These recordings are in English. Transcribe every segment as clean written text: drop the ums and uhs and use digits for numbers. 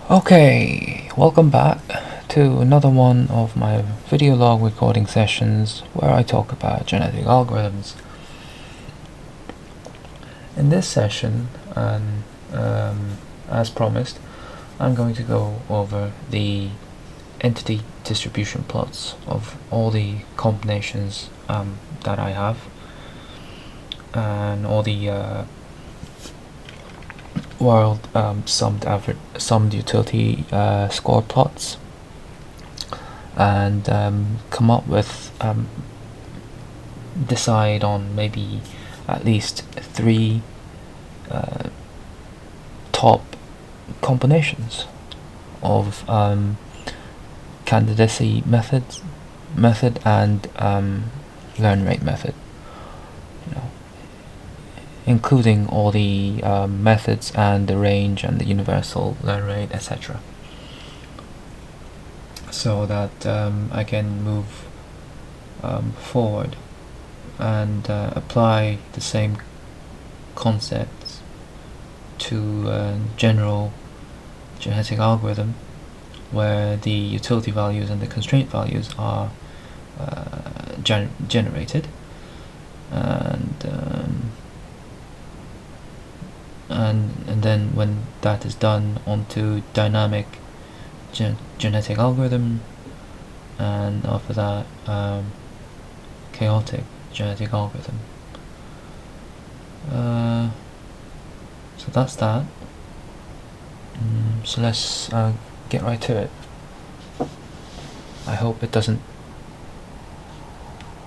Okay, welcome back to another one of my video log recording sessions where I talk about genetic algorithms. In this session, and as promised, I'm going to go over the entity distribution plots of all the combinations that I have, and all the world summed utility score plots, and come up with decide on maybe at least three top combinations of candidacy method and learn rate method, including all the methods and the range and the universal learn rate, etc., so that I can move forward and apply the same concepts to a general genetic algorithm where the utility values and the constraint values are generated, and then when that is done, onto dynamic genetic algorithm, and after that chaotic genetic algorithm. So that's that. So let's get right to it. I hope it doesn't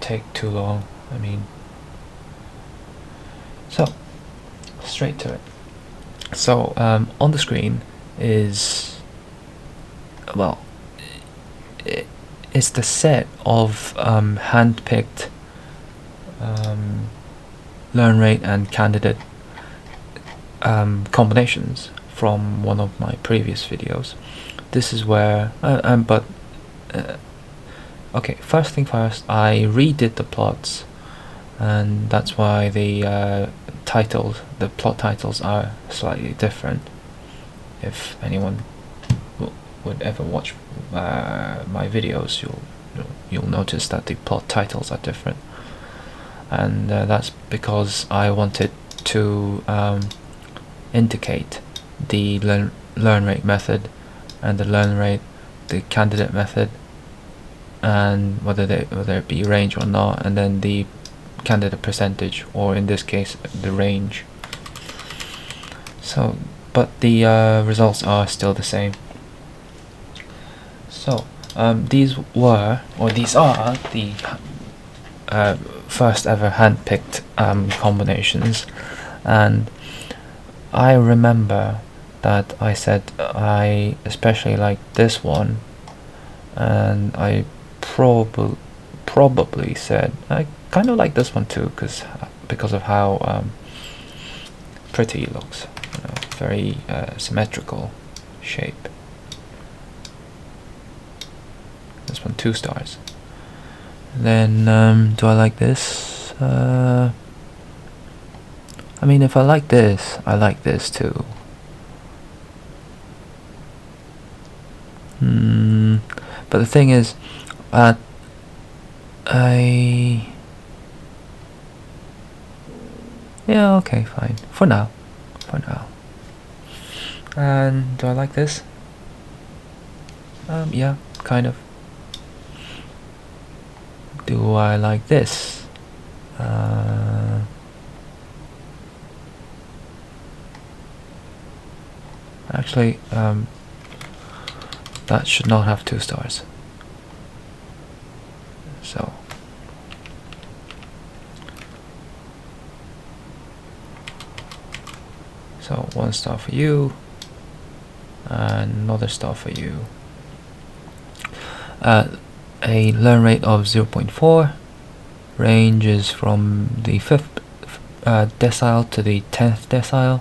take too long. So straight to it. So on the screen is, well, it's the set of hand-picked learn rate and candidate combinations from one of my previous videos. This is where okay, first thing first, I redid the plots, and that's why the plot titles are slightly different. If anyone would ever watch my videos, you'll notice that the plot titles are different, and that's because I wanted to indicate the learn rate method and the candidate method, and whether it be range or not, and then the candidate percentage, or in this case the range. So, but the results are still the same. So these are the first ever hand-picked combinations, and I remember that I said I especially like this one, and I probably said I kind of like this one too, because of how pretty it looks, very symmetrical shape. This one 2 stars. Then do I like this? If I like this, I like this too. But the thing is, yeah, okay, fine. For now. And do I like this? Yeah, kind of. Do I like this? Actually, that should not have 2 stars. So 1 star for you, and another star for you. A learn rate of 0.4, range is from the 5th decile to the 10th decile,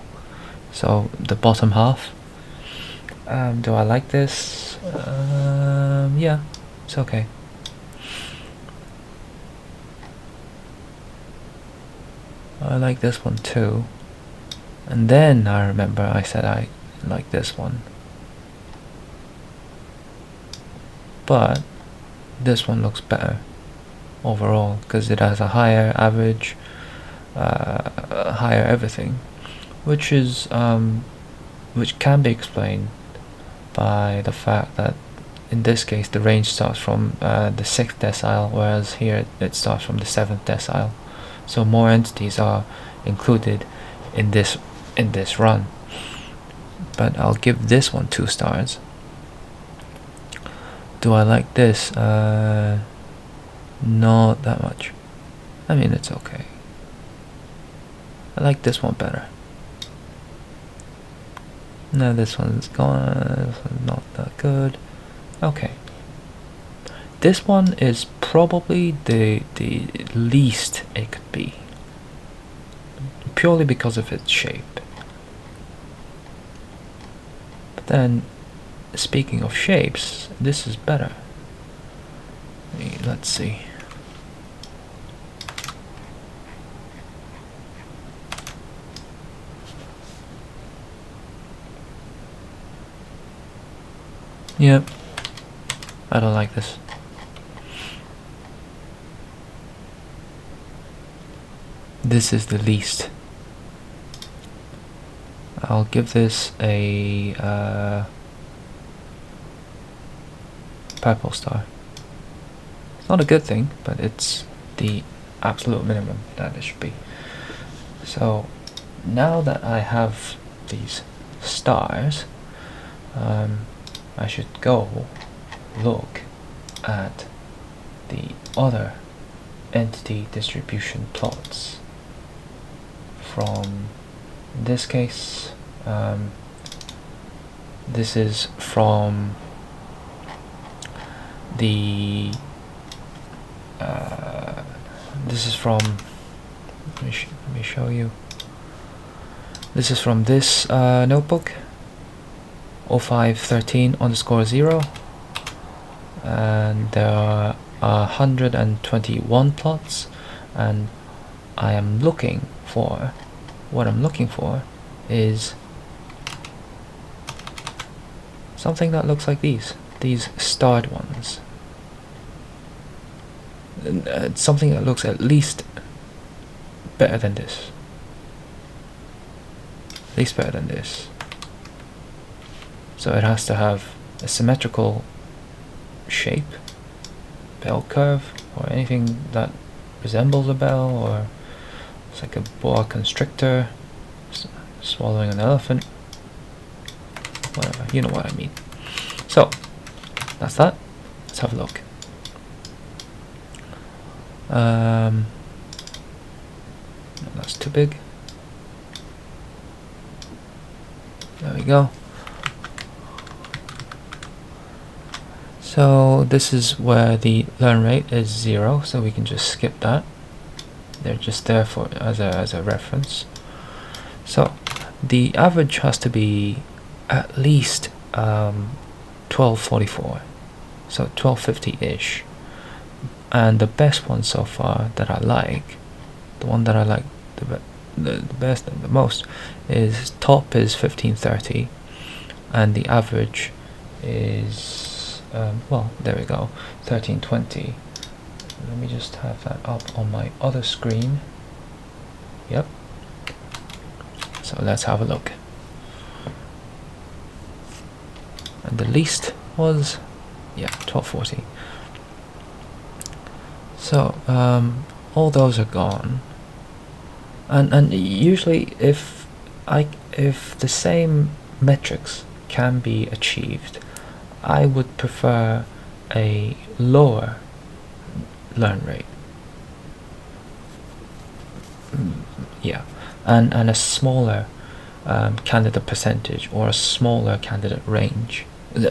so the bottom half. Do I like this? Yeah, it's okay. I like this one too. And then I remember I said I like this one. but this one looks better overall because it has a higher average, higher everything, which is which can be explained by the fact that in this case the range starts from the 6th decile, whereas here it starts from the 7th decile. So more entities are included in this run. But I'll give this one 2 stars. Do I like this? Not that much. I mean, it's okay. I like this one better. No, this one's gone. This one's not that good. Okay. This one is probably the least it could be, purely because of its shape. But then, speaking of shapes, this is better. Let's see. Yep. I don't like this. This is the least. I'll give this a purple star. It's not a good thing, but it's the absolute minimum that it should be. So now that I have these stars, I should go look at the other entity distribution plots from, in this case, this is from the this is from, let me show you. This is from this notebook, 0513_0, and there are 121 plots, and I am looking for, what I'm looking for is something that looks like these starred ones. Something that looks at least better than this. At least better than this. So it has to have a symmetrical shape, bell curve, or anything that resembles a bell, or it's like a boa constrictor swallowing an elephant. Whatever, you know what I mean. So that's that. Let's have a look. No, that's too big. There we go. So this is where the learn rate is 0, so we can just skip that. They're just there for as a reference. So the average has to be at least 1244, so 1250-ish. And the best one so far that I like, the one that I like the best and the most, is top is 1530, and the average is well, there we go, 1320. Let me just have that up on my other screen. Yep. So let's have a look. And the least was, yeah, 1240. So all those are gone, and usually if the same metrics can be achieved, I would prefer a lower learn rate. Yeah, and a smaller candidate percentage, or a smaller candidate range.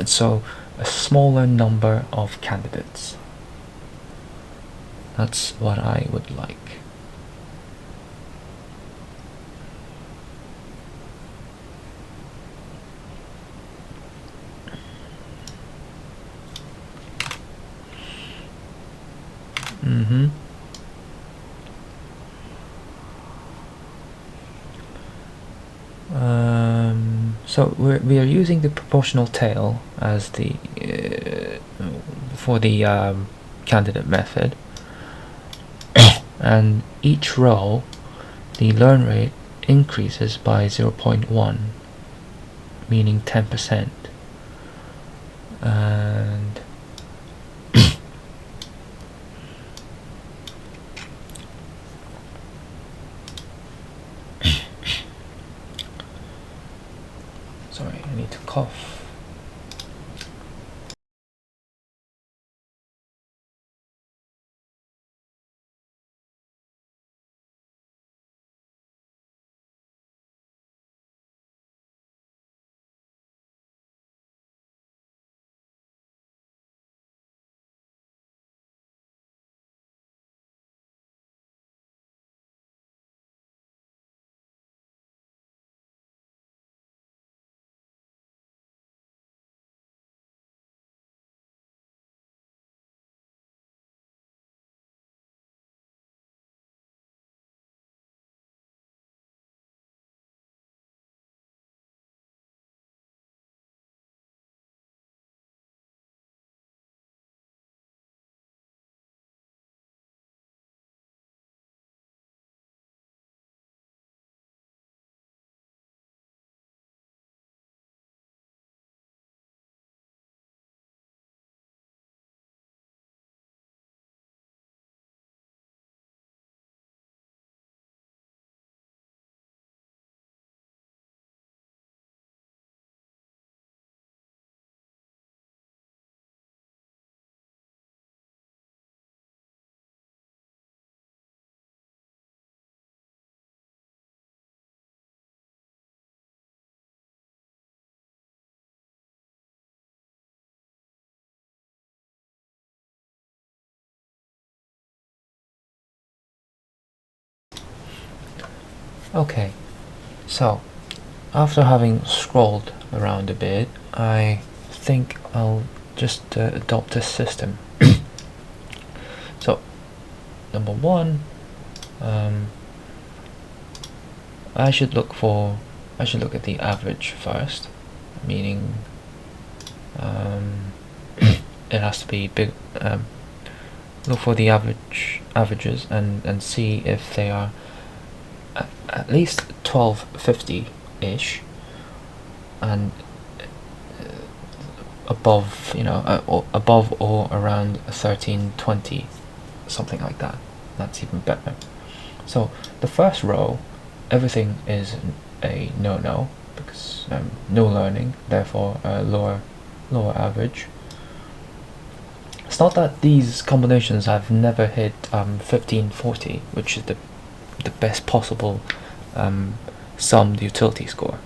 So a smaller number of candidates. That's what I would like. So we are using the proportional tail as the for the candidate method, and each row the learn rate increases by 0.1, meaning 10%, and sorry, I need to cough. Okay, so after having scrolled around a bit, I think I'll just adopt this system. So, number one, I should look at the average first, meaning it has to be big. Look for the averages and see if they are at least 1250-ish and above, or above or around 1320, something like that. That's even better. So the first row, everything is a no-no because no learning, therefore lower average. It's not that these combinations have never hit 1540, which is the best possible summed utility score,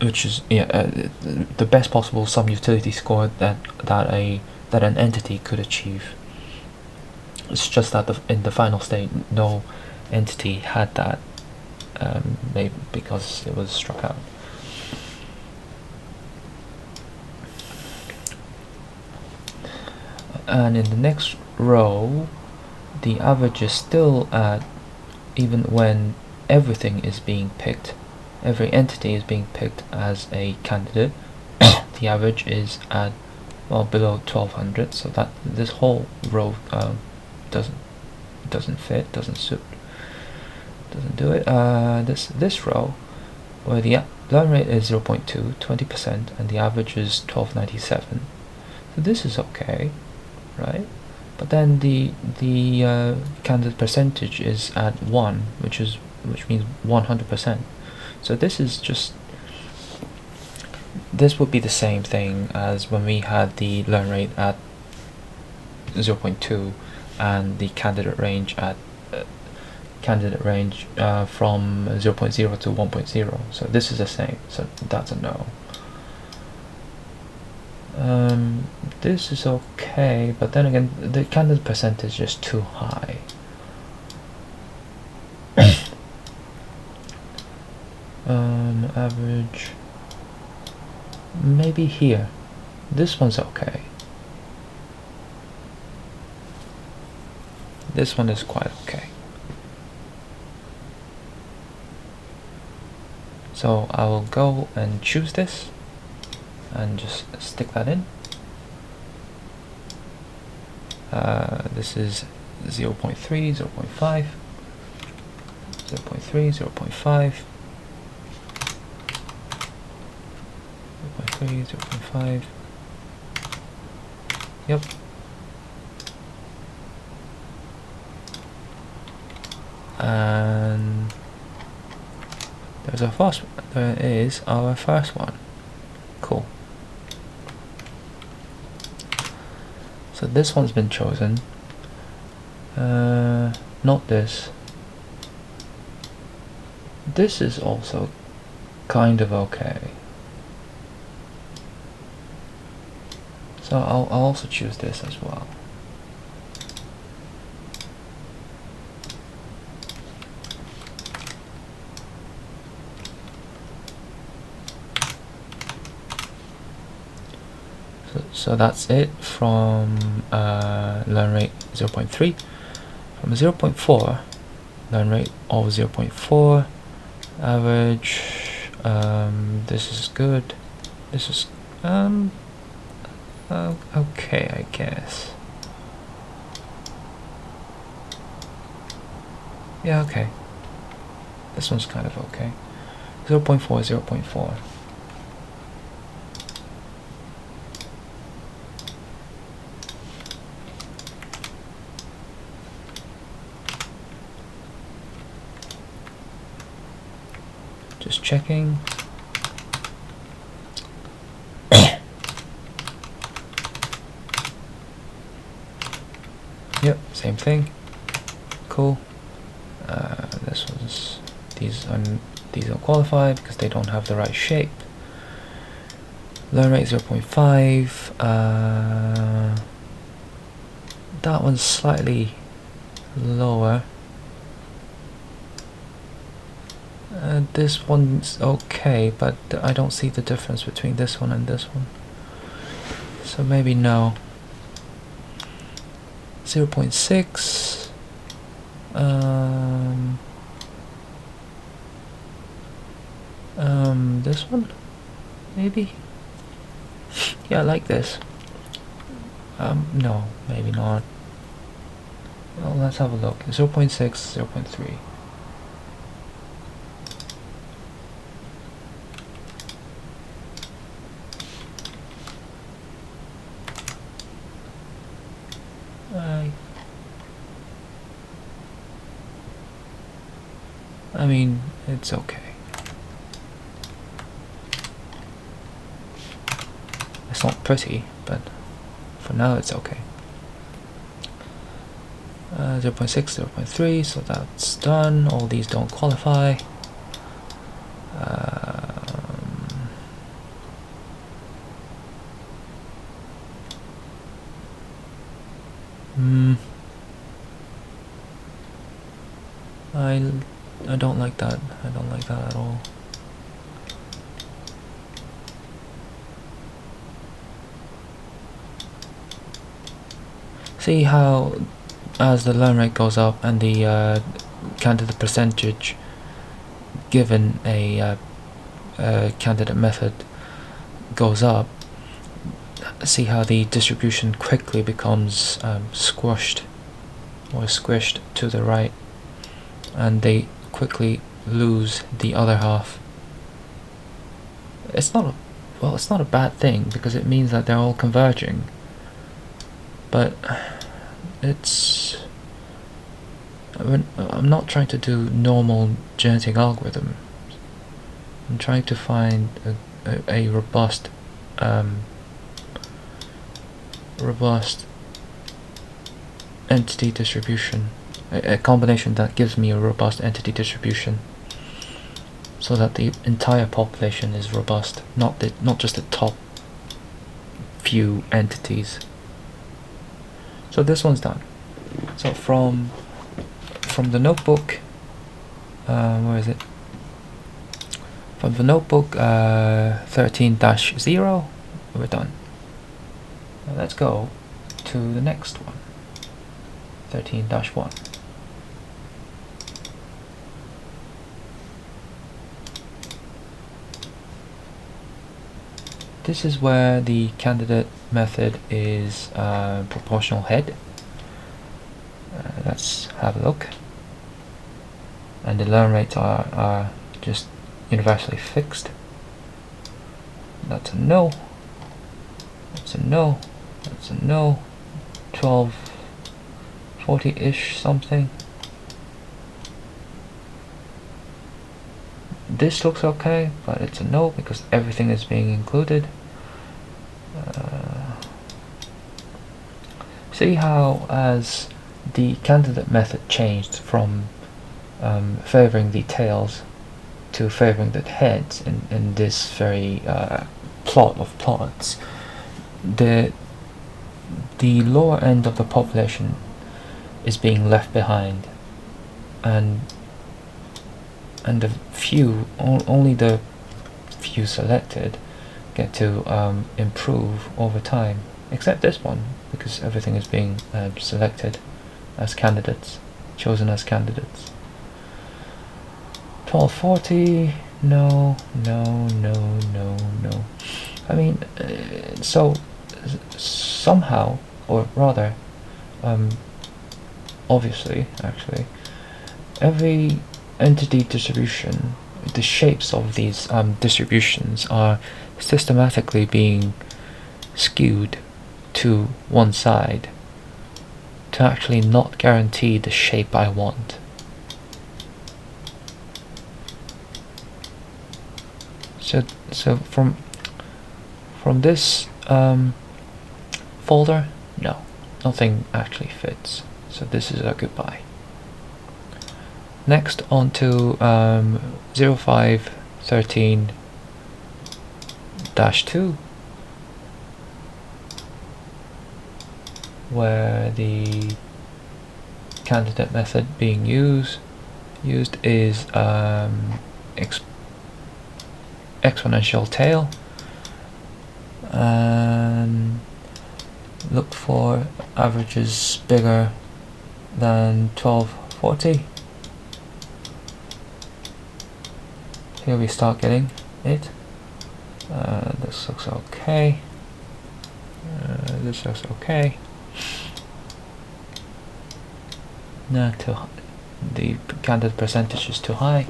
which is the best possible sum utility score that an entity could achieve. It's just that in the final state, no entity had that, maybe because it was struck out. And in the next row, the average is still at, even when everything is being picked, every entity is being picked as a candidate, the average is at, well, below 1200, so that this whole row doesn't fit, doesn't suit, doesn't do it. This row, where the learn rate is 0.2, 20%, and the average is 1297, so this is okay, right? But then the candidate percentage is at 1, which means 100%. So this would be the same thing as when we had the learn rate at 0.2 and the candidate range at from 0.0 to 1.0. So this is the same. So that's a no. This is okay, but then again, the candidate percentage is too high. Average, maybe here. This one's okay. This one is quite okay. So I will go and choose this and just stick that in. This is 0.3, 0.5, 0.3, 0.5, 0.3, 0.5. Yep. And there is our first one. Cool. So this one's been chosen. Not this. This is also kind of okay. So I'll also choose this as well. So that's it from learn rate 0.3. From 0.4, learn rate of 0.4, average. This is good. This is okay, I guess. Yeah, okay. This one's kind of okay. 0.4, 0.4. Just checking. Yep, same thing. Cool. These don't qualify because they don't have the right shape. Learn rate 0.5. That one's slightly lower. This one's okay, but I don't see the difference between this one and this one. So maybe no. 0.6. This one? Maybe? Yeah, I like this. No, maybe not. Well, let's have a look. 0.6, 0.3. I mean, it's okay. It's not pretty, but for now it's okay. 0.6, 0.3, so that's done. All these don't qualify. I don't like that. I don't like that at all. See how as the learn rate goes up and the candidate percentage given a candidate method goes up, see how the distribution quickly becomes squished to the right, and they quickly lose the other half. It's not a bad thing because it means that they're all converging, but I'm not trying to do normal genetic algorithms. I'm trying to find a robust entity distribution, a combination that gives me a robust entity distribution, so that the entire population is robust, not just the top few entities. So this one's done. So from the notebook, where is it? From the notebook 13-0, we're done. Now let's go to the next one, 13-1. This is where the candidate method is proportional head. let's have a look. And the learn rates are just universally fixed. That's a no. That's a no. That's a no. 1240-ish something. This looks okay, but it's a no because everything is being included. See how as the candidate method changed from favoring the tails to favoring the heads in this very plot of plots, the lower end of the population is being left behind, and the only the few selected get to improve over time, except this one, because everything is being selected as candidates, chosen as candidates. 1240, no. I mean, so somehow, or rather, obviously, actually, every entity distribution, the shapes of these distributions are systematically being skewed to one side to actually not guarantee the shape I want. So from this folder, no, nothing actually fits. So this is a goodbye. Next on to 0513-2, where the candidate method being used is exponential tail, and look for averages bigger than 1240. Here we start getting it. This looks okay. This looks okay. No, the candidate percentage is too high.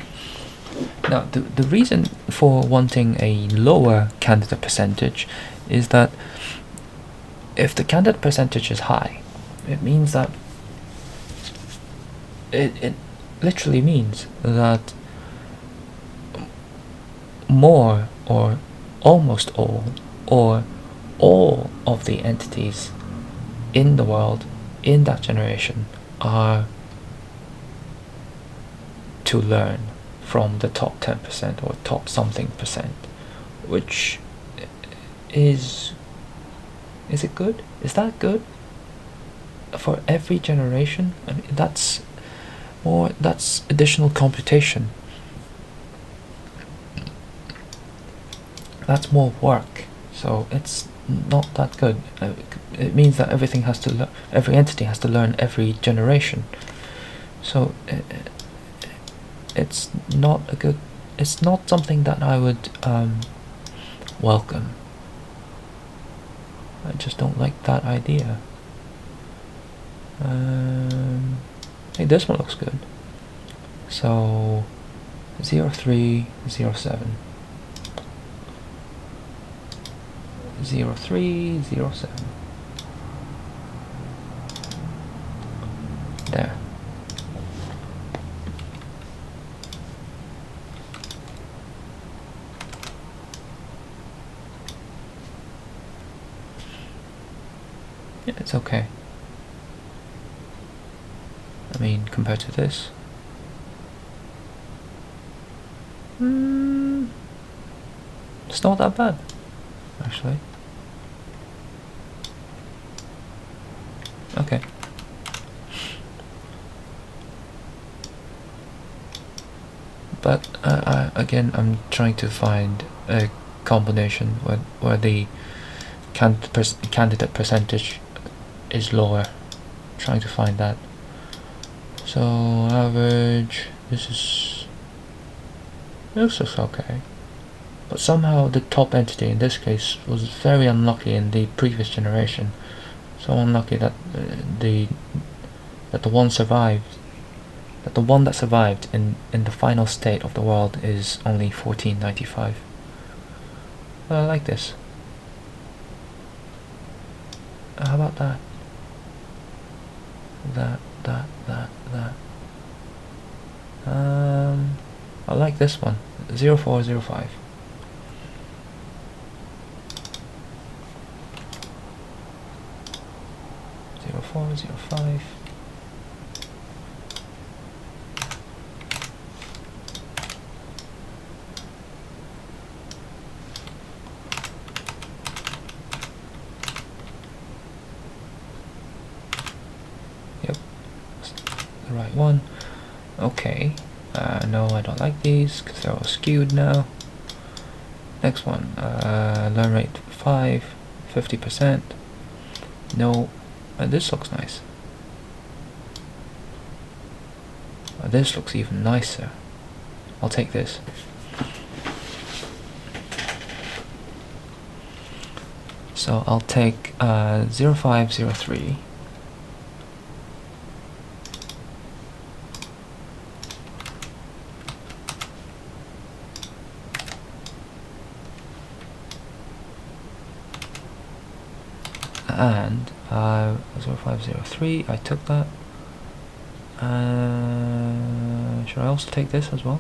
Now, the reason for wanting a lower candidate percentage is that if the candidate percentage is high, it means that it literally means that more, or almost all, or all of the entities in the world in that generation are to learn from the top 10% or top something percent, which is it good? Is that good for every generation? I mean, that's additional computation. That's more work, so it's not that good. It means that every entity has to learn every generation. So it's not it's not something that I would welcome. I just don't like that idea. Hey, this one looks good. So 0307. 0307. There. Yeah, it's okay. I mean, compared to this, it's not that bad, actually. Okay. But again, I'm trying to find a combination where the candidate percentage is lower. Trying to find that. So average, this looks okay. But somehow the top entity in this case was very unlucky in the previous generation. So unlucky that the that the one survived, that the one that survived in the final state of the world is only 1495. Well, I like this. How about that? That. I like this one. 0405. 0405. Yep, that's the right one. Okay. No, I don't like these because they're all skewed now. Next one. Learn rate 5, 50%. No. This looks nice. This looks even nicer. I'll take this. So I'll take 0503. And 0503, I took that. Should I also take this as well?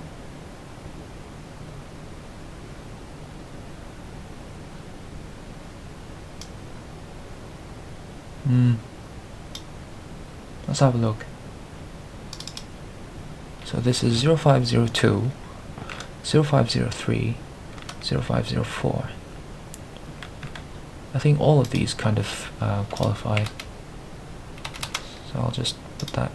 Let's have a look. So this is 0502, 0503, 0504. I think all of these kind of qualify. So I'll just put that.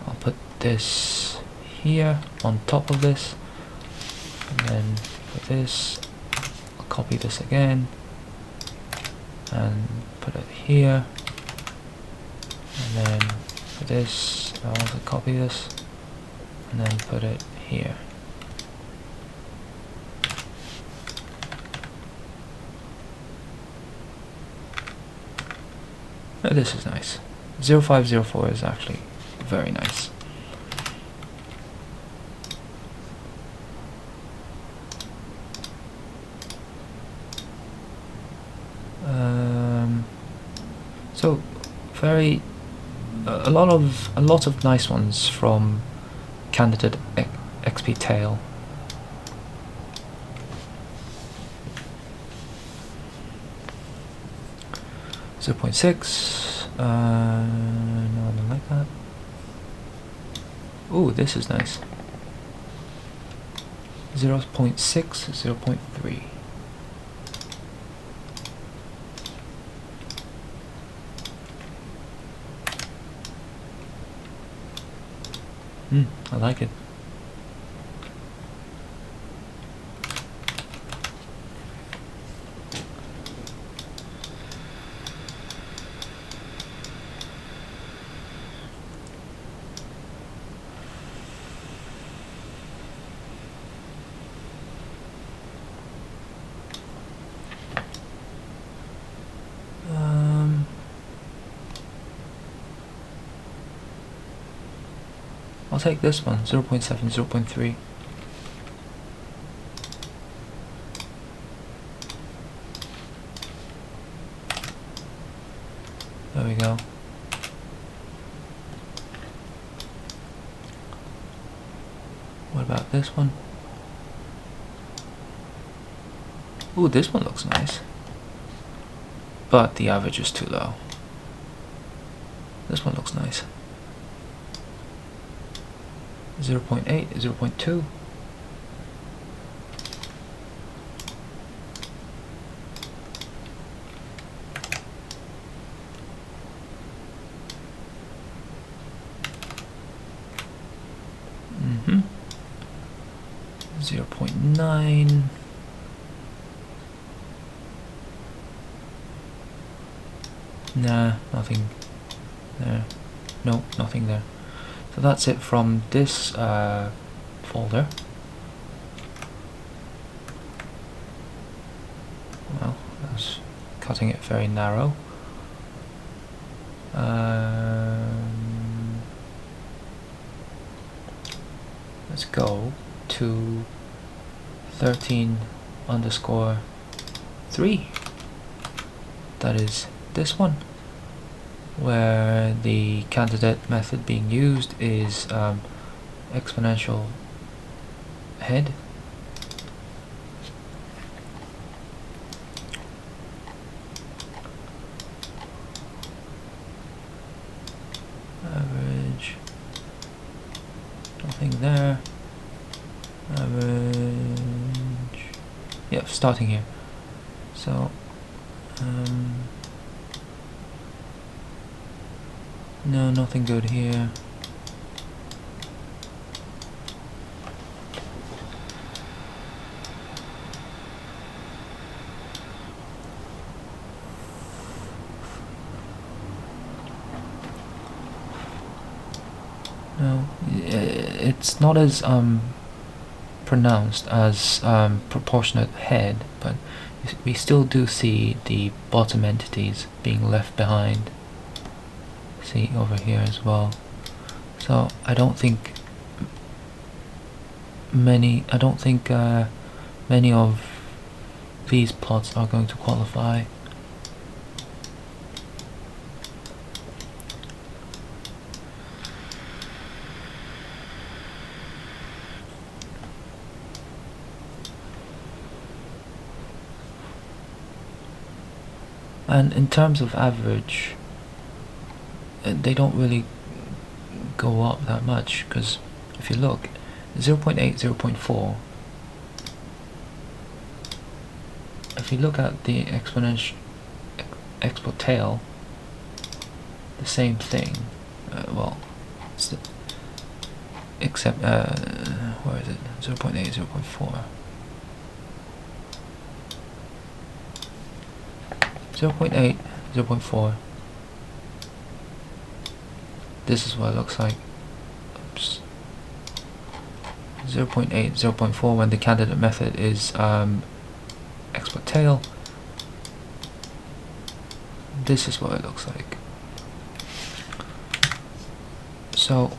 I'll put this here on top of this, and then for this, I'll copy this again and put it here, and then for this, I'll also copy this and then put it here. Now this is nice. 0504 is actually very nice. So very a lot of nice ones from candidate XP Tail. .6. No, I don't like that. Ooh, this is nice. 0.6, 0.3. I like it. I'll take this one, 0.7, 0.3. There we go. What about this one? Ooh, this one looks nice. But the average is too low. This one looks nice. 0.8, 0.2. Mm-hmm. 0.9. Nah, nothing there. No, nothing there. So that's it from this folder. Well, let's cutting it very narrow. Let's go to 13_3. That is this one, where the candidate method being used is exponential head. Average, nothing there. Average, yep, starting here. So no, nothing good here. No, it's not as pronounced as proportionate head, but we still do see the bottom entities being left behind. See over here as well. So I don't think many of these plots are going to qualify. And in terms of average, they don't really go up that much, because if you look, 0.8, 0.4, if you look at the exponential export tail, the same thing. Well, except where is it? 0.8, 0.4. 0.8, 0.4. This is what it looks like. Oops. 0.8, 0.4 when the candidate method is export tail. This is what it looks like. So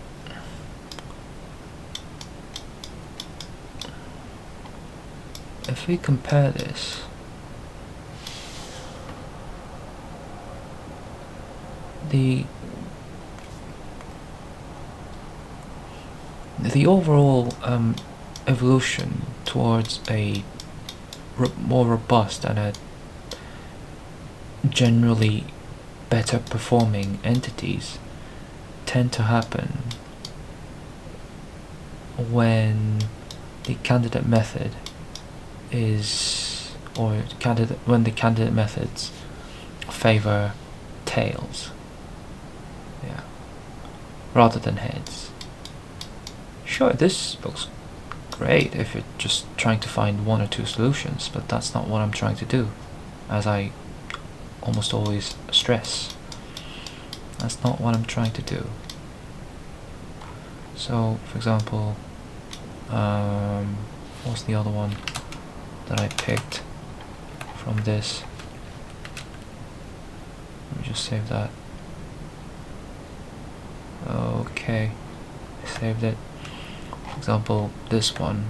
if we compare this, the overall evolution towards a more robust and a generally better performing entities tend to happen when the candidate method is, or when the candidate methods favor tails, yeah, rather than heads. Sure, this looks great if you're just trying to find one or two solutions, but that's not what I'm trying to do, as I almost always stress. That's not what I'm trying to do. So, for example, what's the other one that I picked from this? Let me just save that. Okay, I saved it. For example, this one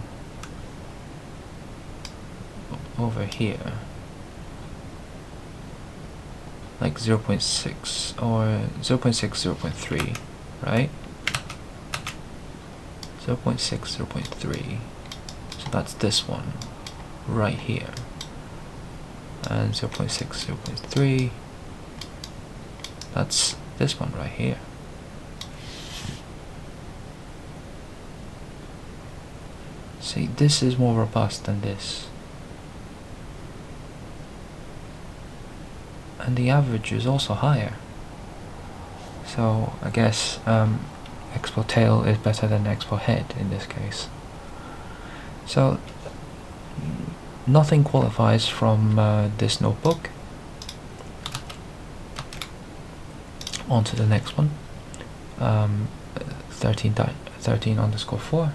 over here, like 0.6 or 0.6, 0.3, right? 0.6, 0.3. So that's this one right here. And 0.6, 0.3. That's this one right here. See, this is more robust than this. And the average is also higher. So I guess export tail is better than export head in this case. So nothing qualifies from this notebook. On to the next one. 13_4.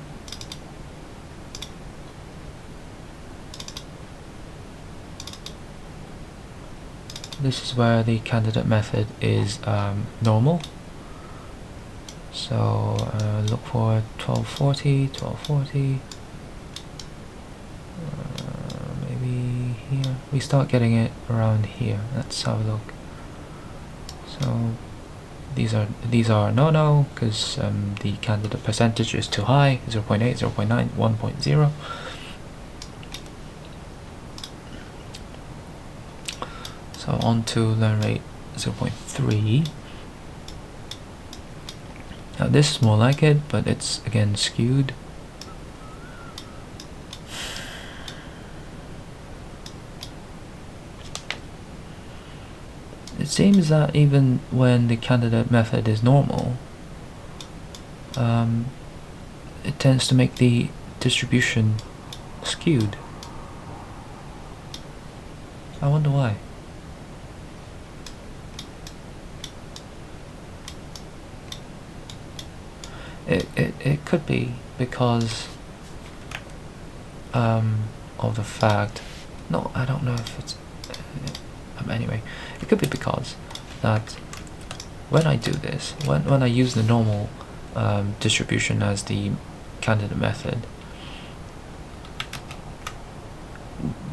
This is where the candidate method is normal. So look for 1240, 1240. Maybe here. We start getting it around here. Let's have a look. So these are no, because the candidate percentage is too high. 0.8, 0.9, 1.0. So on to learn rate 0.3. Now this is more like it, but it's again skewed. It seems that even when the candidate method is normal, it tends to make the distribution skewed. I wonder why. It could be because of the fact. No, I don't know if it's. Anyway, it could be because that when I do this, when I use the normal distribution as the candidate method,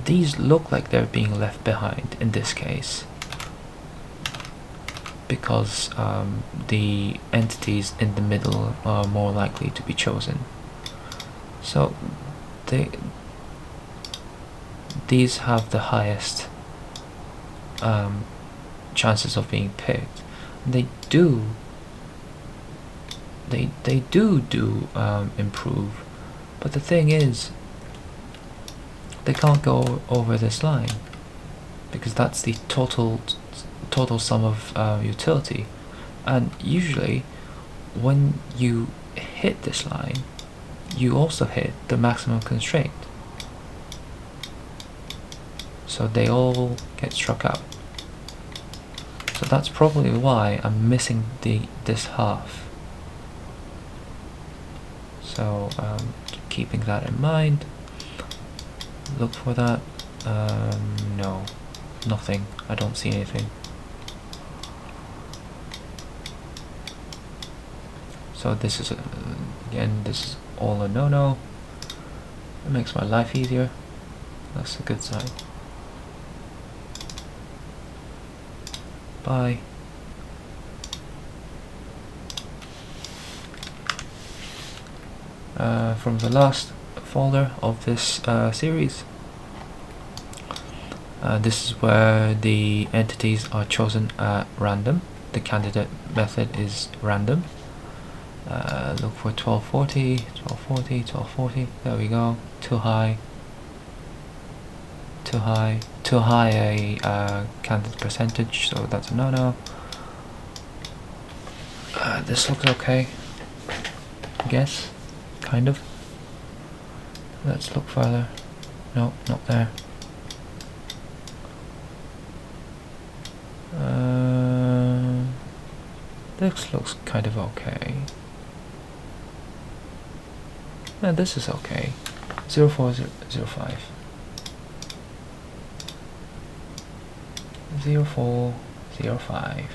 these look like they're being left behind in this case, because the entities in the middle are more likely to be chosen. So these have the highest chances of being picked. They do improve, but the thing is, they can't go over this line because that's the total sum of utility, and usually when you hit this line, you also hit the maximum constraint, so they all get struck out. So that's probably why I'm missing this half. So keeping that in mind, look for that. No, nothing. I don't see anything. So this is again, this is all a no. It makes my life easier. That's a good sign. Bye. From the last folder of this series, this is where the entities are chosen at random. The candidate method is random. Look for 1240, 1240, 1240. There we go. Too high a candidate percentage, so that's a no. This looks okay, I guess, kind of. Let's look further. No, not there. This looks kind of okay. Yeah, this is okay. 0405. 0405.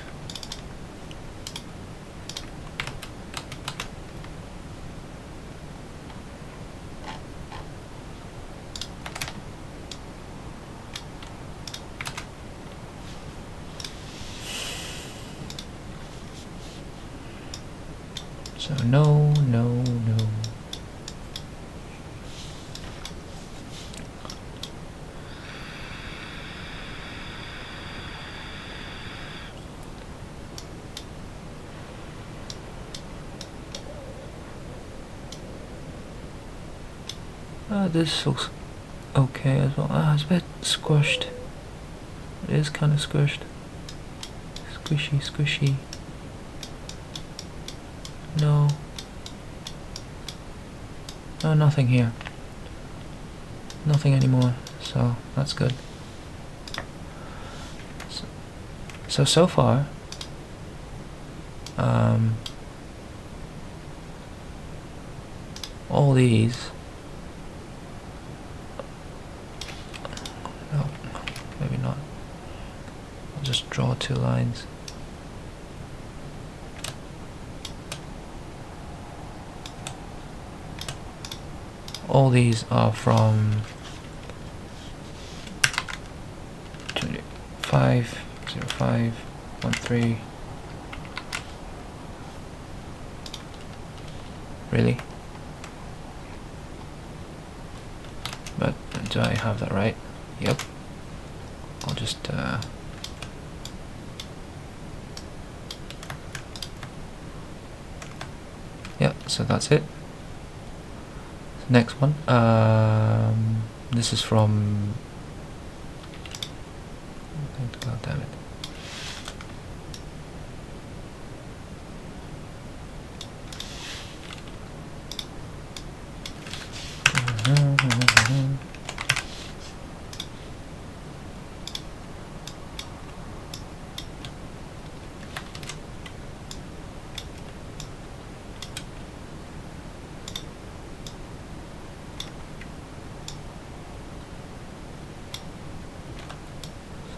So no. This looks okay as well. It's a bit squished. It is kind of squished. Squishy. No, nothing here. Nothing anymore, so that's good. So far, all these, no, maybe not. I'll draw two lines. All these are from 50513. Really? But do I have that right? Yep. I'll just yeah, so that's it. Next one. This is from, god damn it.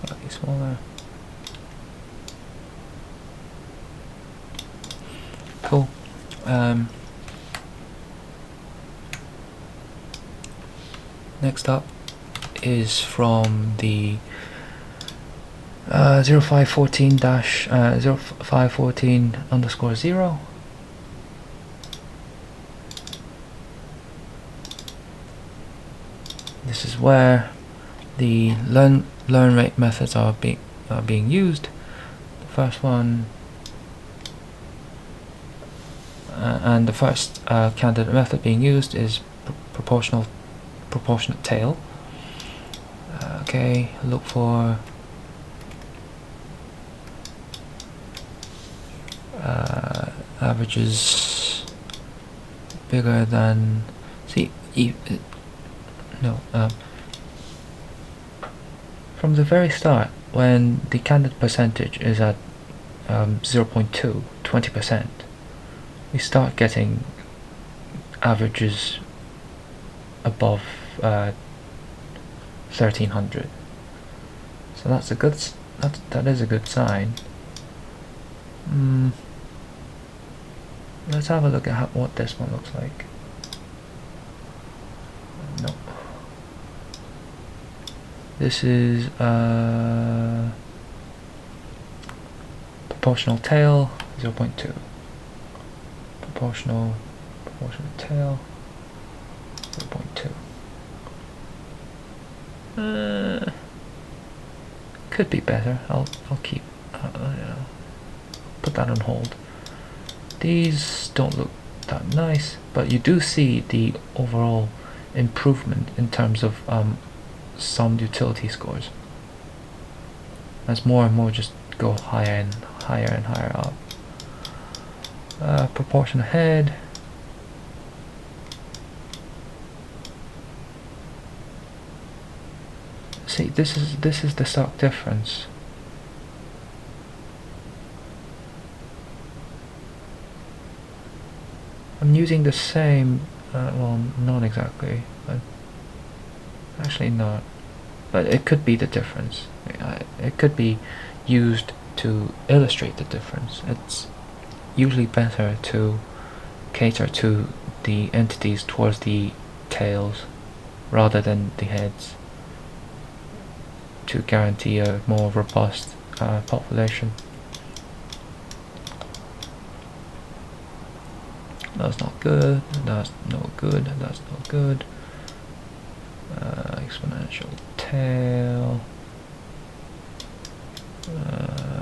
Slightly smaller. Cool. Next up is from the 0514 dash 0514 underscore 0. This is where the learn rate methods are being used. The first one and the first candidate method being used is proportionate tail. Okay, look for averages bigger than, from the very start, when the candidate percentage is at 0.2, 20%, we start getting averages above 1300. So that's a good. That is a good sign. Let's have a look at what this one looks like. No. This is proportional tail 0.2. Proportional tail 0.2. Could be better. I'll keep put that on hold. These don't look that nice, but you do see the overall improvement in terms of some utility scores as more and more just go higher and higher up. Proportion ahead. See, this is the stark difference. I'm using the same, well, not exactly, but actually not. But it could be the difference. It could be used to illustrate the difference. It's usually better to cater to the entities towards the tails rather than the heads to guarantee a more robust population. That's not good, that's no good, that's not good. Exponential tail.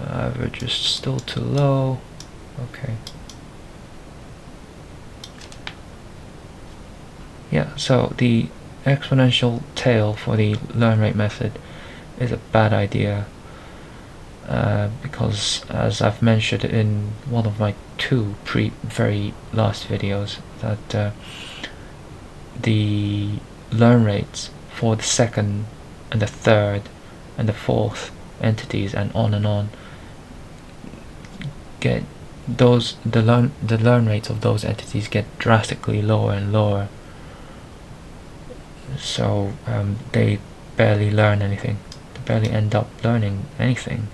Average is still too low. Okay. Yeah, so the exponential tail for the learn rate method is a bad idea because, as I've mentioned in one of my two very last videos, that the learn rates for the second and the third and the fourth entities and on get the learn rates of those entities get drastically lower and lower, so they barely learn anything. They barely end up learning anything.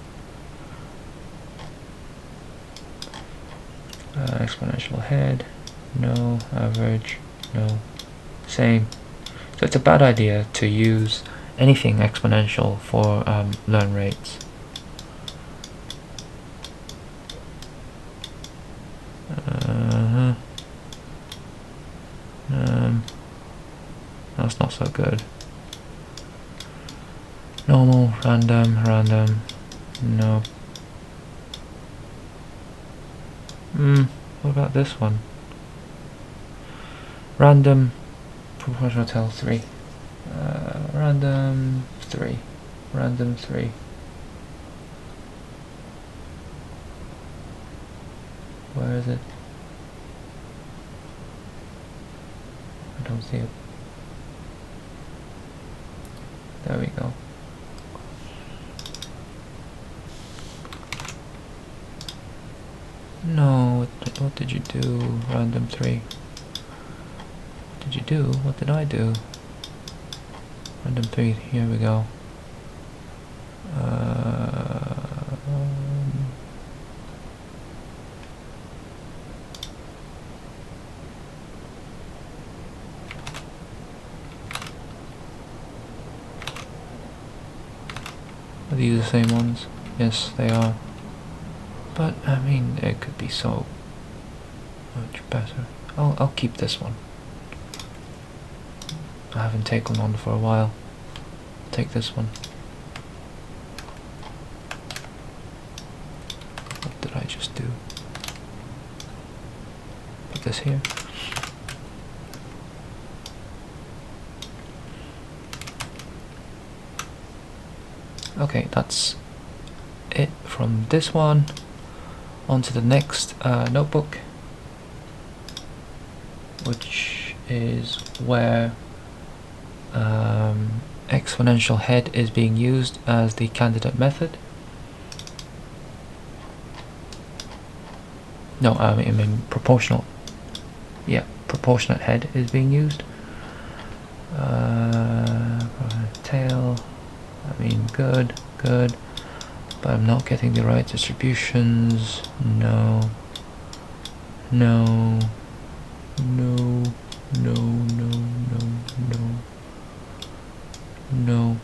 exponential head, no. Average, no. Same. So it's a bad idea to use anything exponential for learn rates. That's not so good. Normal, random, random, no. What about this one? Random, proportional tail 3. Random 3. Random 3. Where is it? I don't see it. There we go. No, what did you do? Random 3. What did you do? What did I do? Random 3, here we go. Are these the same ones? Yes, they are. But, I mean, it could be so much better. I'll keep this one. I haven't taken one for a while. Take this one. What did I just do? Put this here. Okay, that's it from this one. On to the next notebook, which is where exponential head is being used as the candidate method. No, I mean proportional. Yeah, proportionate head is being used. Tail. I mean, good, but I'm not getting the right distributions. No, no, no, no, no, no, no, no,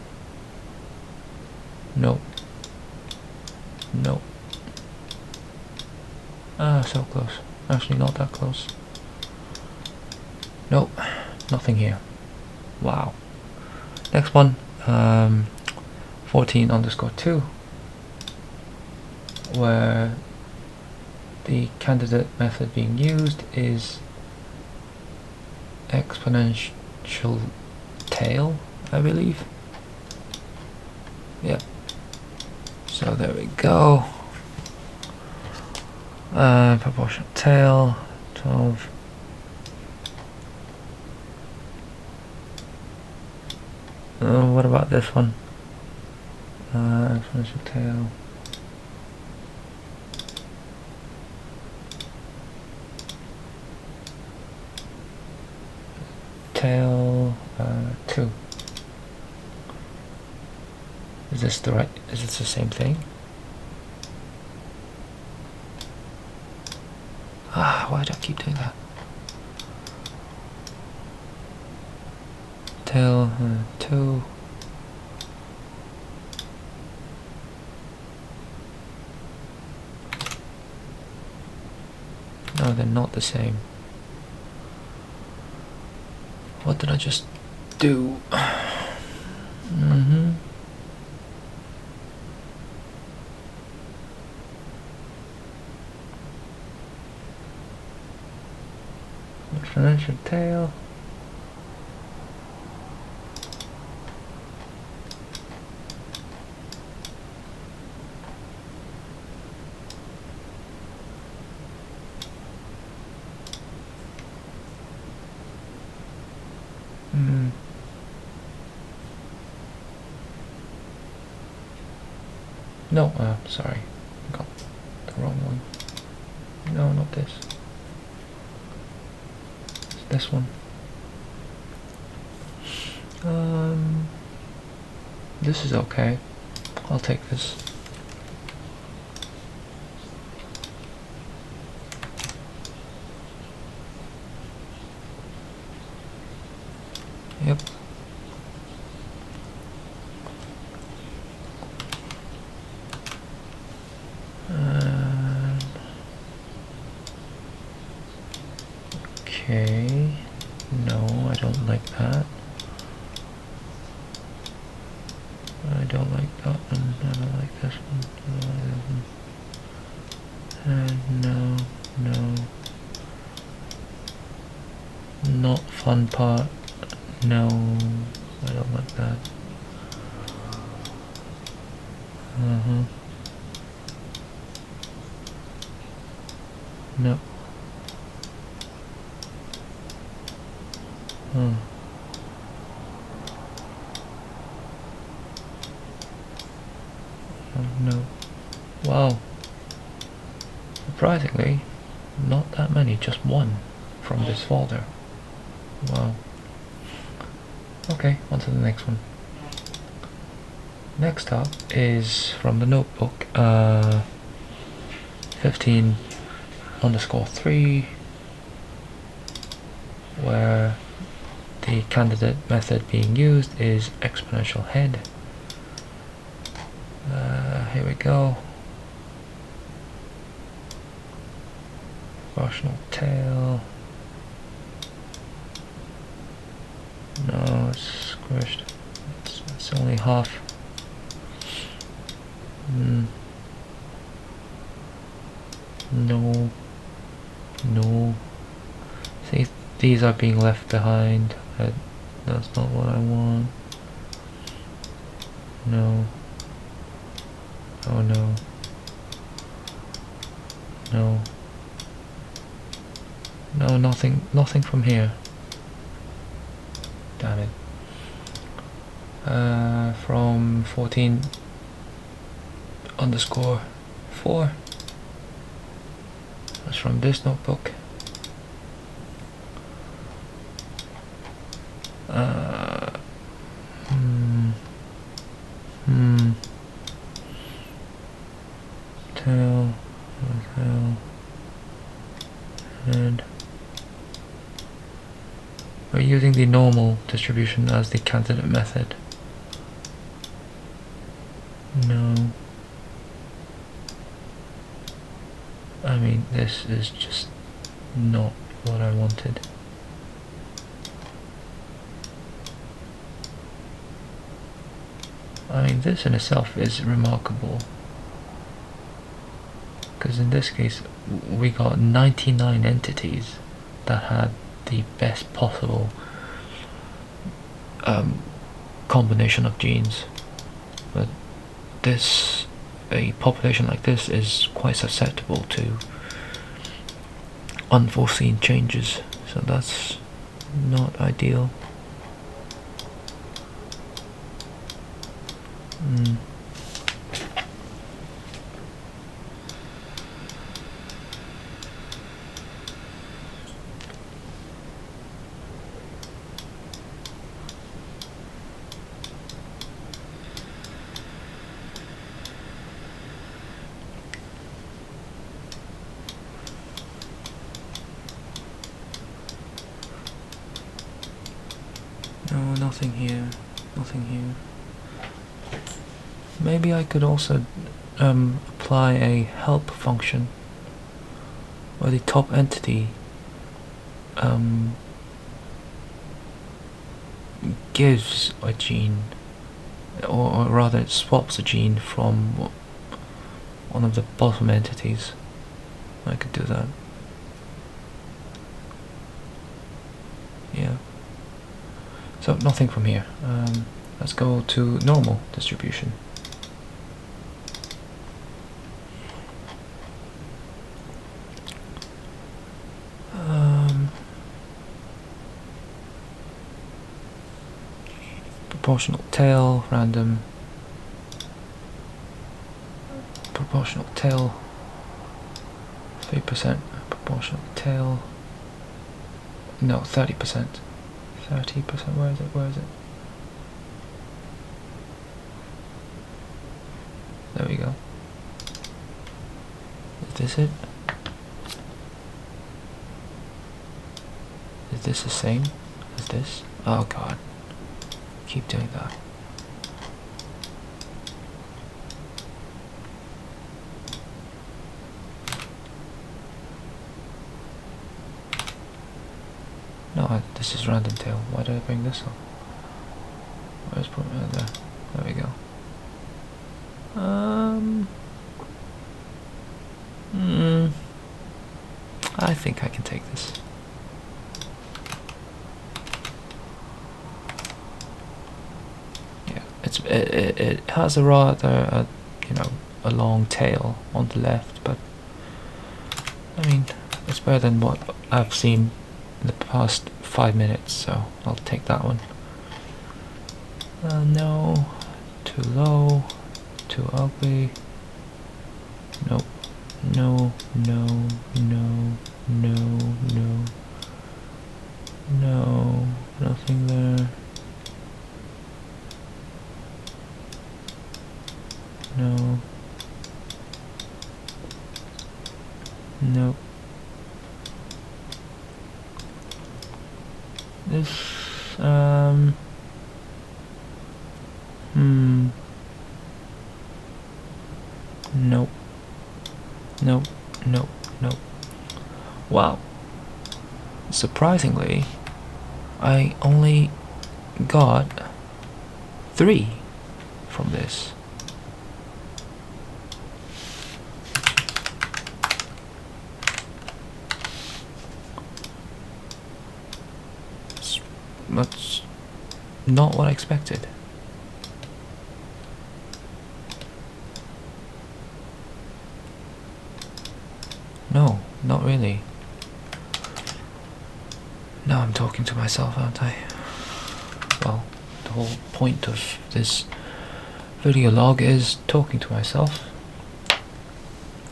no, no. Ah, so close. Actually, not that close. Nope, nothing here. Wow. Next one. 14_2, where the candidate method being used is exponential tail, I believe. Yeah. So there we go. Proportional tail 12. What about this one? Exponential tail. Tail 2. Is this the right? Is this the same thing? Ah, why do I keep doing that? Tail 2. No, they're not the same. What did I just do? Exponential tail. No, sorry, I got the wrong one. No, not this. It's this one. This is okay. I'll take this. Yep. Okay. No, I don't like that. I don't like that one. I don't like this one. I don't like this one. And no, no. Not fun part. No, I don't like that. No. Oh. No. Wow. Surprisingly, not that many, just one from this folder. Wow. Okay, on to the next one. Next up is from the notebook, 15_3, where the candidate method being used is exponential head. Here we go. Proportional tail. No, it's squished. It's only half. No. No. See, these are being left behind. That's not what I want. No. Oh no. No. No, nothing from here. Damn it. From 14_4. That's from this notebook. Tail, and we're using the normal distribution as the candidate method. No. I mean, this is just not what I wanted. I mean, this in itself is remarkable, because in this case we got 99 entities that had the best possible combination of genes, but a population like this is quite susceptible to unforeseen changes, so that's not ideal. No, nothing here. Nothing here. Maybe I could also apply a help function where the top entity gives a gene, or rather it swaps a gene from one of the bottom entities. I could do that. Yeah. So nothing from here. Let's go to normal distribution. Proportional tail, random. Proportional tail, 3%. Proportional tail. No, 30%. 30%. Where is it? Where is it? There we go. Is this it? Is this the same as this? Oh god. keep doing that. No, this is random tail. Why did I bring this up? Where's put it there? There we go. I think I can take this. Yeah, it has a rather you know, a long tail on the left, but I mean it's better than what I've seen in the past 5 minutes, so I'll take that one. No, too low, too ugly. Nope. No, no, no, no, no, no, nothing there. No. Nope. This, nope. Nope, nope, nope. Wow. Surprisingly, I only got 3 from this. That's not what I expected. No, not really. Now I'm talking to myself, aren't I? Well, the whole point of this video log is talking to myself.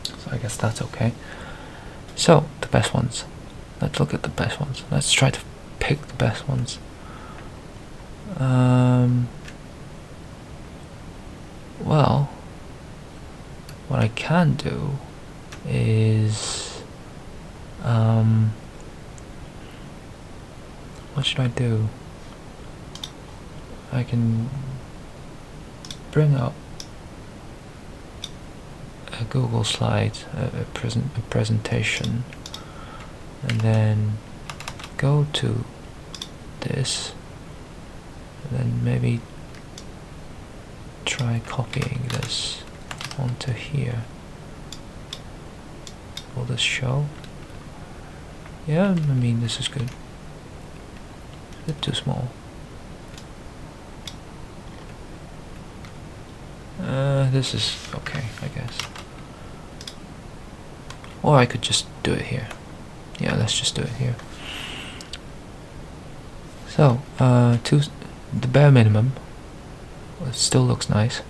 So I guess that's okay. So, the best ones. Let's look at the best ones. Let's try to pick the best ones. Well, what I can do is what should I do? I can bring up a Google slide, a presentation, and then go to this, and then maybe try copying this onto here. Will this show? Yeah, I mean this is good. A bit too small. This is okay, I guess. Or I could just do it here. Yeah, let's just do it here. So, the bare minimum. It still looks nice.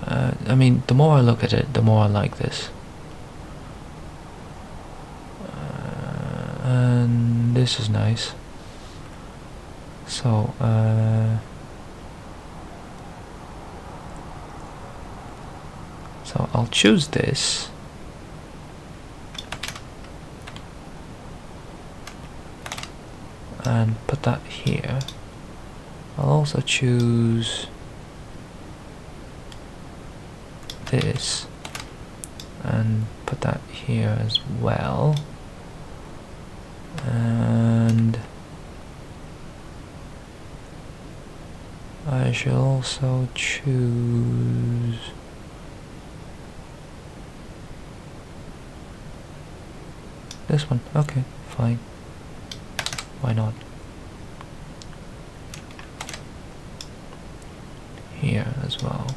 I mean, the more I look at it, the more I like this. And this is nice. So, so I'll choose this. And put that here. I'll also choose this and put that here as well. And I shall also choose this one. Okay, fine. Why not? Here as well.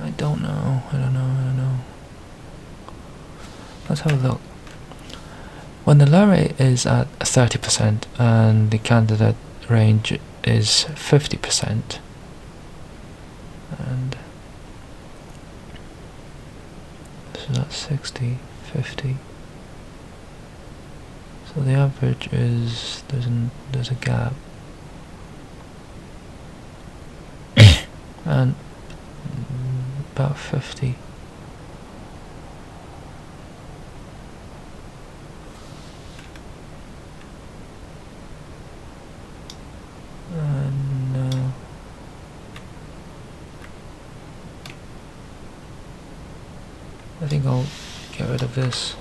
I don't know. Let's have a look. When the array is at 30% and the candidate range is 50%, and this is at 60, 50. So the average is there's a gap, and about 50. And I think I'll get rid of this.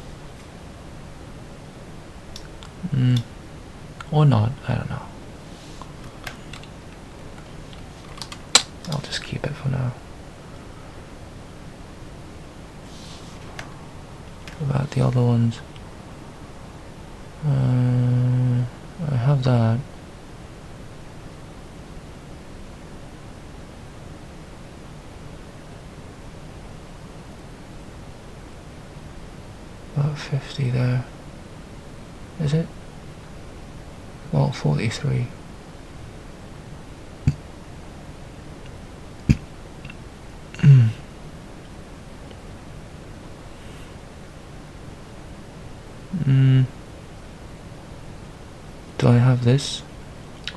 Or not, I don't know. I'll just keep it for now. About the other ones. I have that. About 50 there. Is it? Well, 43. Do I have this?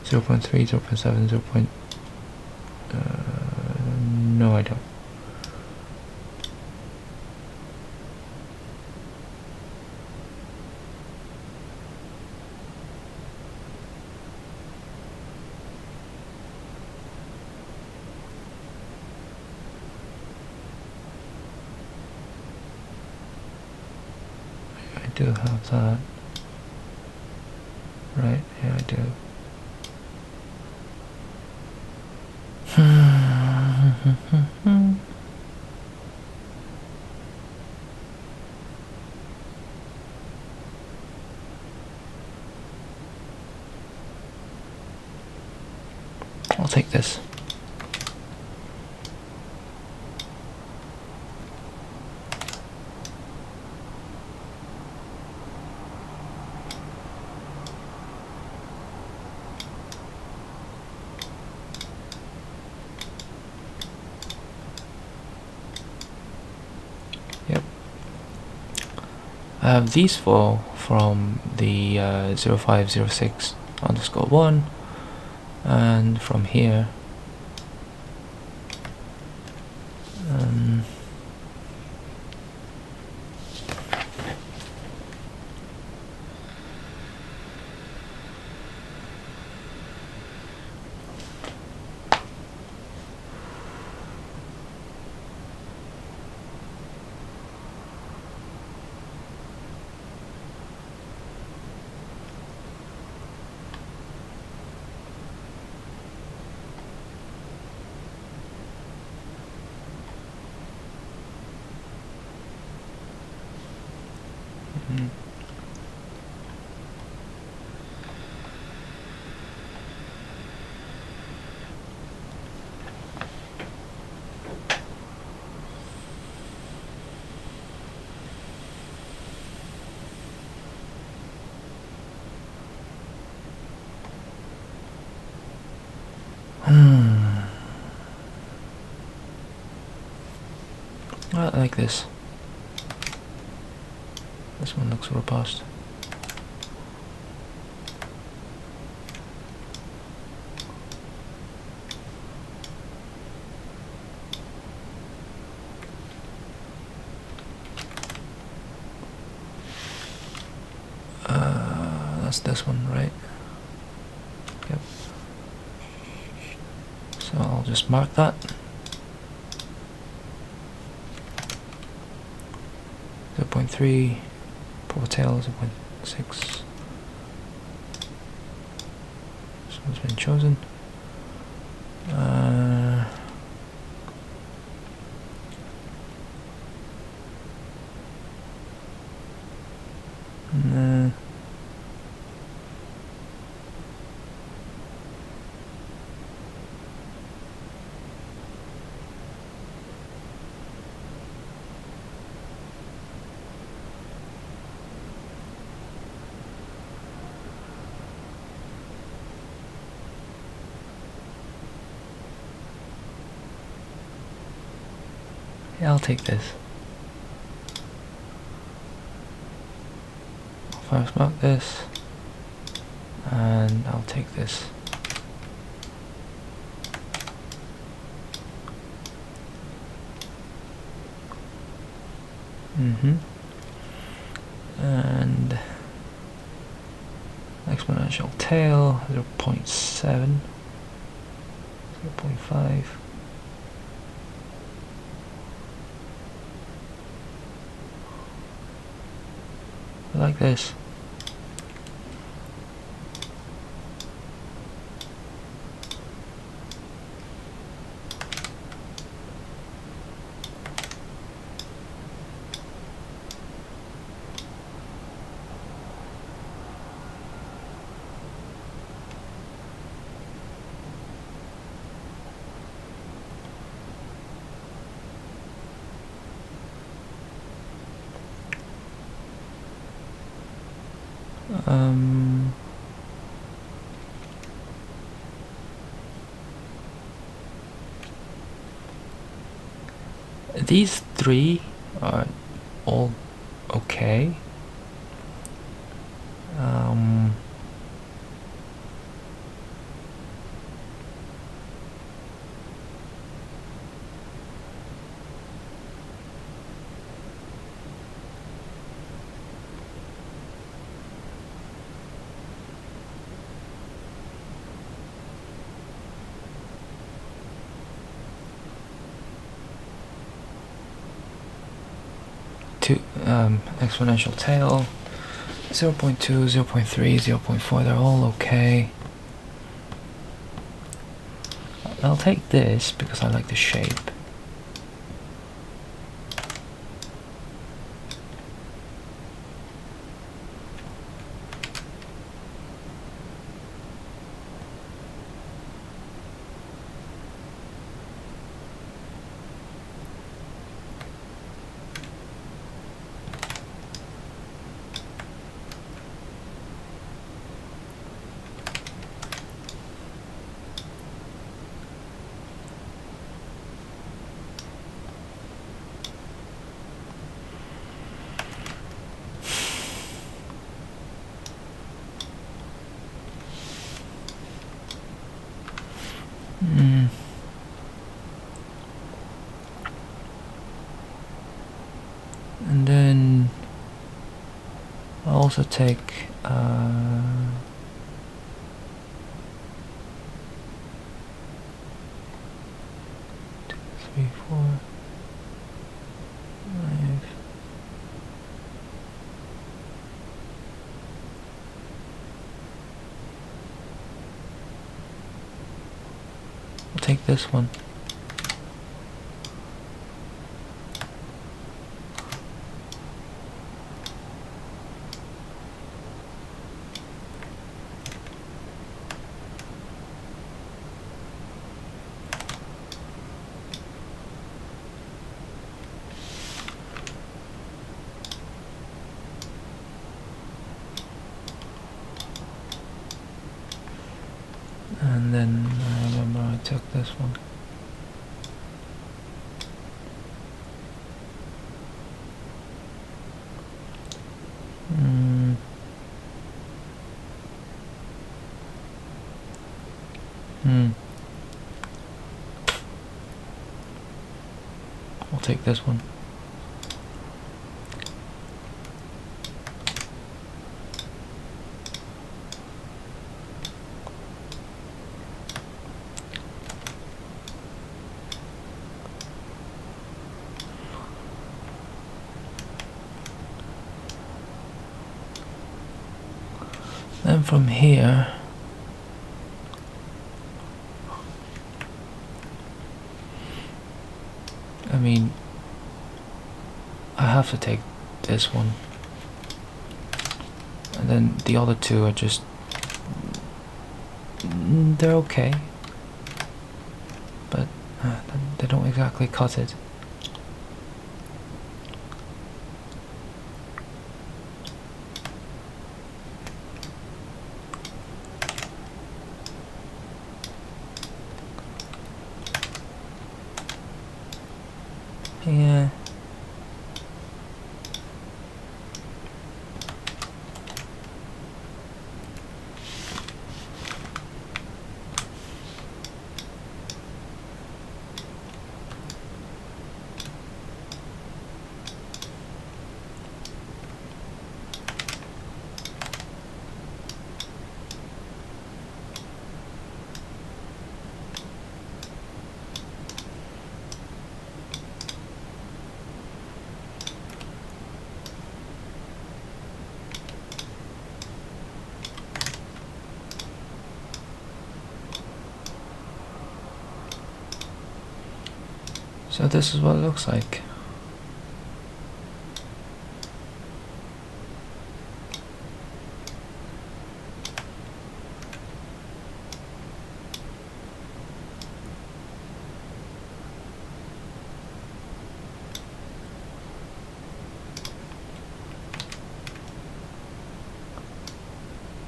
0.3, 0.7, 0. No, I don't. I do have that. Right, yeah, I do. I'll take this. I have these four from the 0506_1, and from here I like this. This one looks robust. That's this one, right? Yep. So I'll just mark that. 0.3, purple tail 0.6. This one's been chosen. Yeah, I'll take this. I'll first mark this, and I'll take this. And exponential tail 0.7, 0.5. Like this. These three are all okay. Exponential tail 0.2, 0.3, 0.4, they're all okay. I'll take this because I like the shape. And then I'll also take 2, 3, 4, 5. I'll take this one. And then I remember I took this one. I'll take this one. Then from here, I mean, I have to take this one, and then the other two are just, they're okay, but they don't exactly cut it. Yeah. So this is what it looks like.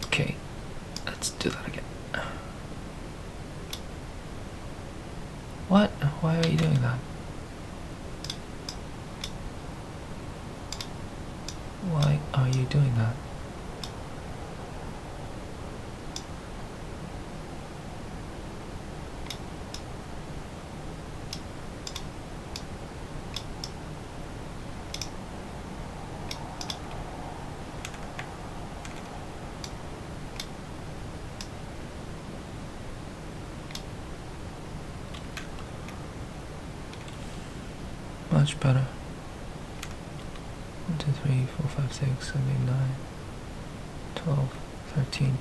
Okay, let's do that again. What? Why are you doing that? Why are you doing that? Much better. 1, 2, 3, 4, 5, 6, 7, 8, 9, 12, 13.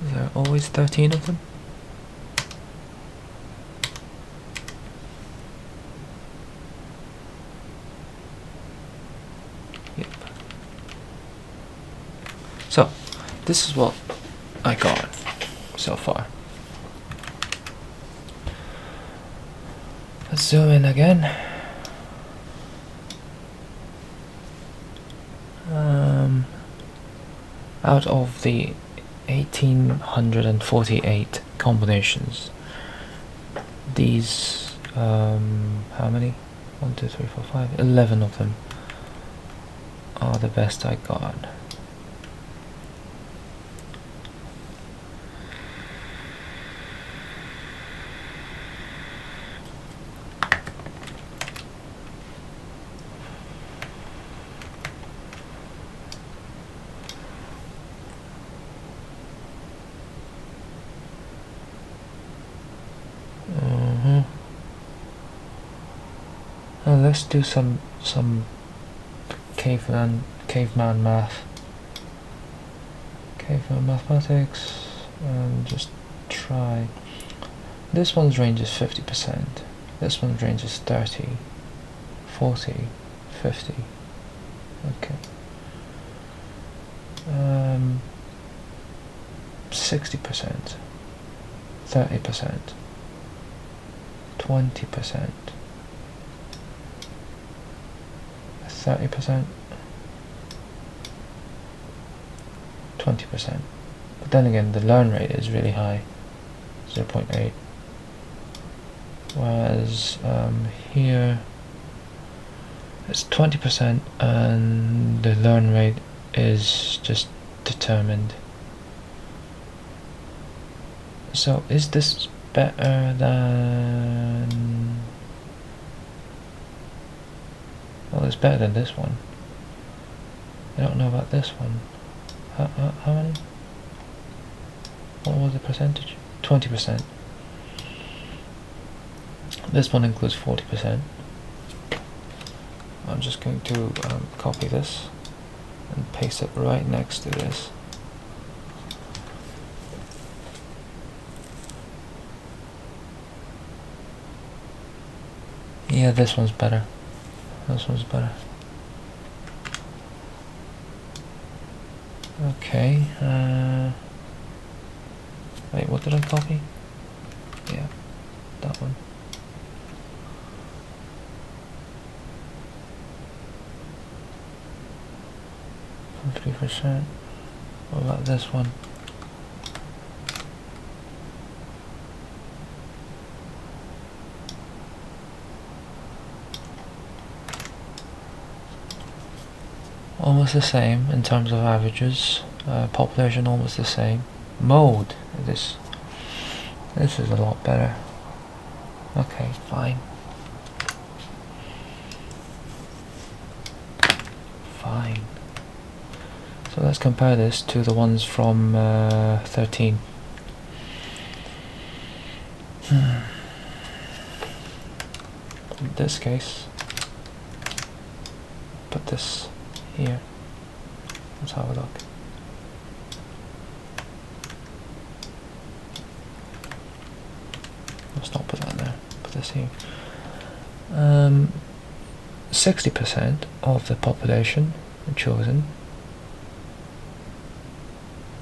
Is there always 13 of them? Yep. So, this is what I got so far. Let's zoom in again. Out of the 1848 combinations, these, how many? 1, 2, 3, 4, 5, 11 of them are the best I got. Now let's do some caveman math, caveman mathematics, and just try. This one's range is 50%. This one's range is 30, 40, 50. Okay. 60%, 30%, 20%. 30%, 20%. But then again, the learn rate is really high, 0.8. Whereas here it's 20% and the learn rate is just determined. So is this better than... Well, it's better than this one. I don't know about this one. How many? What was the percentage? 20%. This one includes 40%. I'm just going to copy this and paste it right next to this. Yeah, this one's better. This one's better. Okay. Wait, what did I copy? Yeah, that one. And 3%. What about this one? Almost the same in terms of averages. Population almost the same. Mode. This is a lot better. Okay, fine. Fine. So let's compare this to the ones from 13. In this case, put this here. Let's have a look. let's not put that there, put this here. 60% of the population chosen,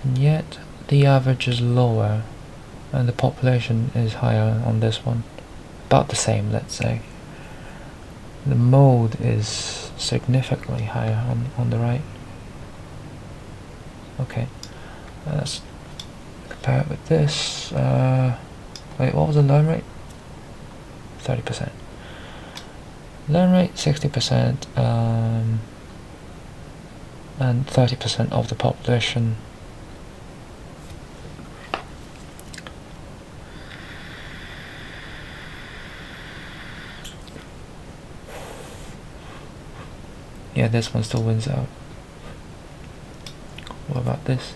and yet the average is lower and the population is higher on this one, about the same, let's say. The mode is significantly higher on the right. Okay, let's compare it with this. Wait, what was the learn rate? 30%. Learn rate 60%, and 30% of the population. Yeah, this one still wins out. What about this?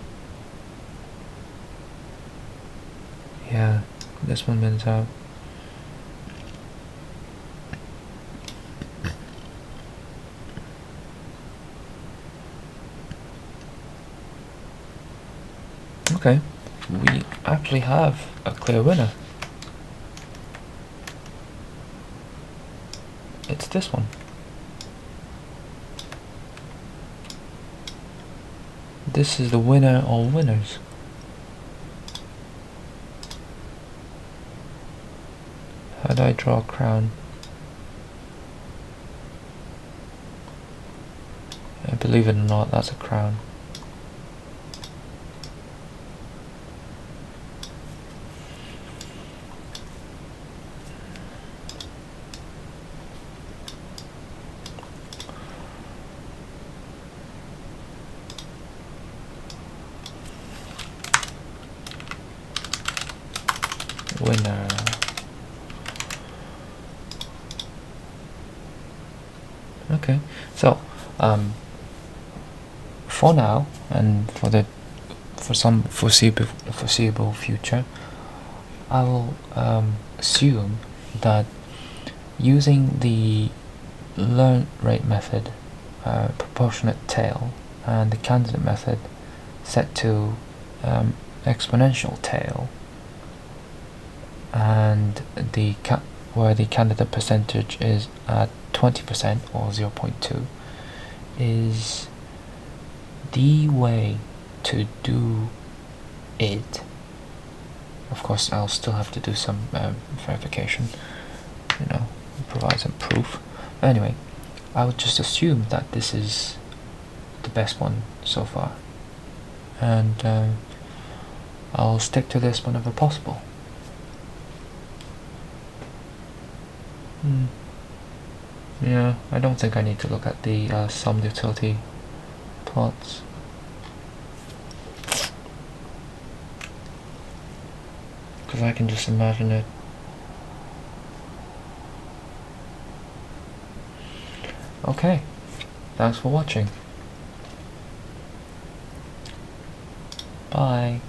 Yeah, this one wins out. Okay, we actually have a clear winner. It's this one. This is the winner of winners. How do I draw a crown? Believe it or not, that's a crown. Winner. Okay, so for now and for some foreseeable future, I will assume that using the learn rate method, proportionate tail, and the candidate method set to exponential tail, and where the candidate percentage is at 20% or 0.2 is the way to do it. Of course, I'll still have to do some verification, provide some proof. But anyway, I would just assume that this is the best one so far, and I'll stick to this whenever possible. Yeah, I don't think I need to look at the summed utility plots. Because I can just imagine it. Okay, thanks for watching. Bye.